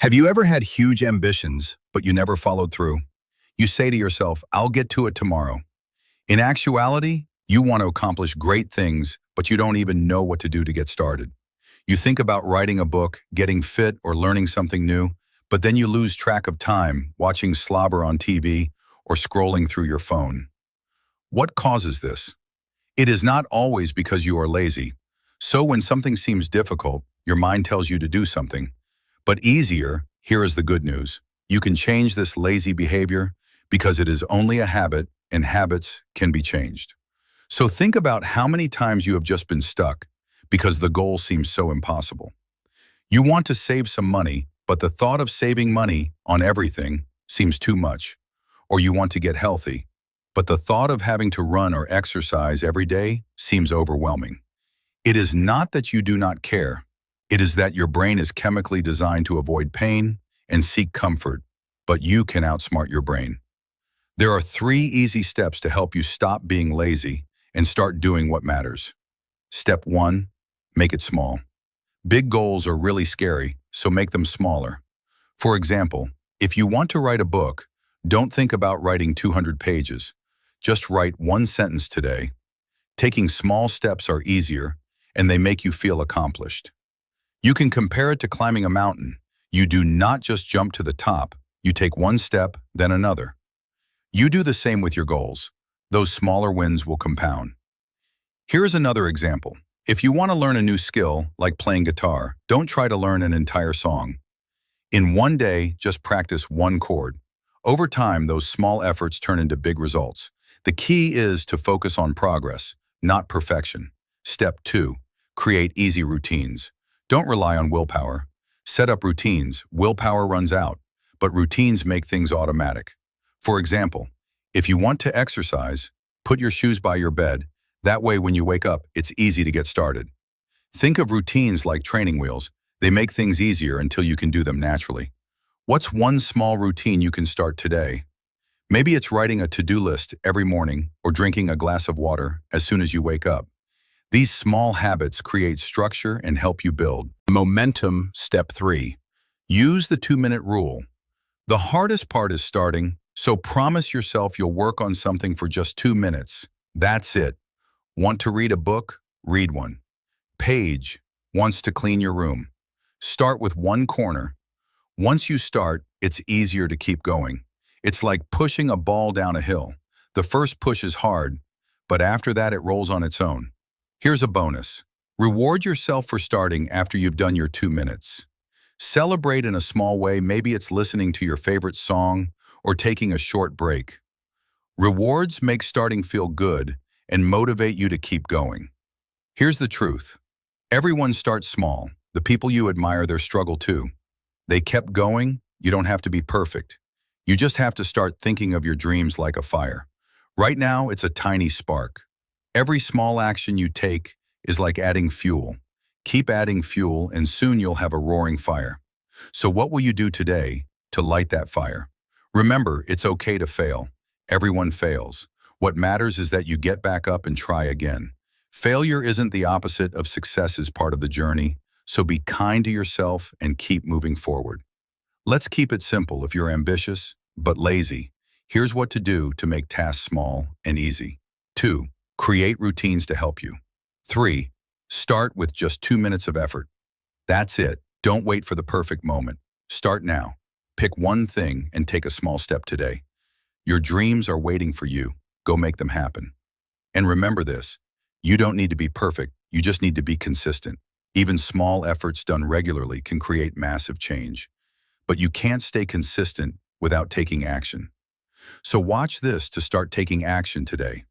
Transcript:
Have you ever had huge ambitions, but you never followed through? You say to yourself, I'll get to it tomorrow. In actuality, you want to accomplish great things, but you don't even know what to do to get started. You think about writing a book, getting fit, or learning something new, but then you lose track of time, watching slobber on TV, or scrolling through your phone. What causes this? It is not always because you are lazy. So when something seems difficult, your mind tells you to do something. But easier, here is the good news. You can change this lazy behavior because it is only a habit and habits can be changed. So think about how many times you have just been stuck because the goal seems so impossible. You want to save some money, but the thought of saving money on everything seems too much. Or you want to get healthy, but the thought of having to run or exercise every day seems overwhelming. It is not that you do not care. It is that your brain is chemically designed to avoid pain and seek comfort, but you can outsmart your brain. There are 3 easy steps to help you stop being lazy and start doing what matters. Step 1, make it small. Big goals are really scary, so make them smaller. For example, if you want to write a book, don't think about writing 200 pages. Just write 1 sentence today. Taking small steps are easier, and they make you feel accomplished. You can compare it to climbing a mountain. You do not just jump to the top. You take 1 step, then another. You do the same with your goals. Those smaller wins will compound. Here is another example. If you want to learn a new skill, like playing guitar, don't try to learn an entire song. In 1 day, just practice 1 chord. Over time, those small efforts turn into big results. The key is to focus on progress, not perfection. Step 2, create easy routines. Don't rely on willpower. Set up routines. Willpower runs out, but routines make things automatic. For example, if you want to exercise, put your shoes by your bed. That way, when you wake up, it's easy to get started. Think of routines like training wheels. They make things easier until you can do them naturally. What's 1 small routine you can start today? Maybe it's writing a to-do list every morning or drinking a glass of water as soon as you wake up. These small habits create structure and help you build. Momentum, step 3. Use the 2-minute rule. The hardest part is starting, so promise yourself you'll work on something for just 2 minutes. That's it. Want to read a book? Read one. Paige wants to clean your room. Start with 1 corner. Once you start, it's easier to keep going. It's like pushing a ball down a hill. The first push is hard, but after that it rolls on its own. Here's a bonus. Reward yourself for starting after you've done your 2 minutes. Celebrate in a small way. Maybe it's listening to your favorite song or taking a short break. Rewards make starting feel good and motivate you to keep going. Here's the truth. Everyone starts small. The people you admire, their struggle too. They kept going. You don't have to be perfect. You just have to start thinking of your dreams like a fire. Right now, it's a tiny spark. Every small action you take is like adding fuel. Keep adding fuel and soon you'll have a roaring fire. So what will you do today to light that fire? Remember, it's okay to fail. Everyone fails. What matters is that you get back up and try again. Failure isn't the opposite of success, is part of the journey. So be kind to yourself and keep moving forward. Let's keep it simple. If you're ambitious but lazy, here's what to do to make tasks small and easy. 2. Create routines to help you. 3. Start with just 2 minutes of effort. That's it. Don't wait for the perfect moment. Start now. Pick 1 thing and take a small step today. Your dreams are waiting for you. Go make them happen. And remember this, you don't need to be perfect. You just need to be consistent. Even small efforts done regularly can create massive change. But you can't stay consistent without taking action. So watch this to start taking action today.